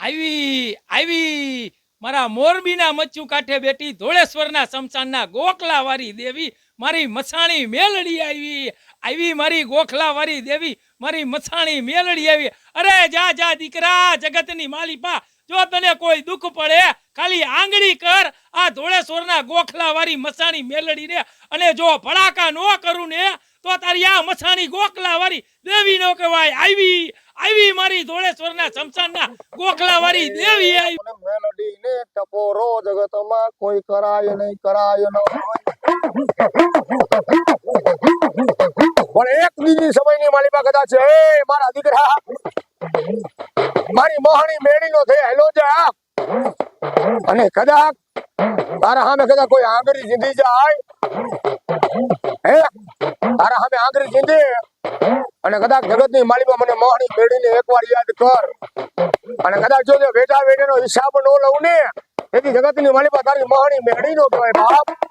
આવી આવી મારા મોરબીના મચ્છુ કાંઠે બેઠી ધોળેશ્વરના શમશાનના ગોખલા વાળી દેવી મારી મસાણી મેલડી આવી આવી મારી ગોખલા વાળી દેવી મારી મસાણી મેલડી આવી અરે જા જા દીકરા જગતની માલિપા જો તને કોઈ દુઃખ પડે ખાલી આંગળી કર આ ધોળેશ્વરના ગોખલા વાળી મસાણી મેલડી ને અને જો ભડાકા નો કરું ને તો તારી આ મસાણી ગોખલા વાળી દેવી નો કહેવાય આવી આવી મારી ધોળેશ્વરના શમશાનના ગોખલા વાળી દેવી આવી મેલડી ને ટપોરો જગતમાં કોઈ કરાય નહીં પણ એક બીજી સમયની માલિકા કદાચ છે એ મારા દીકરા મારી મોહણી મેળીનો થઈ હેલો જા અને કદાચ તારા સામે કદાચ કોઈ આંગળી જીંદી જાય હે તારા સામે આંગળી જીંદી અને કદાચ જગતની માલિકા મને મોહણી મેળીને એકવાર યાદ કર અને કદાચ જો વેઠા વેઠાનો હિસાબ ન લઉં ને તેથી જગતની માલિકા તારી મોહણી મેળીનો કહેવાય બાપ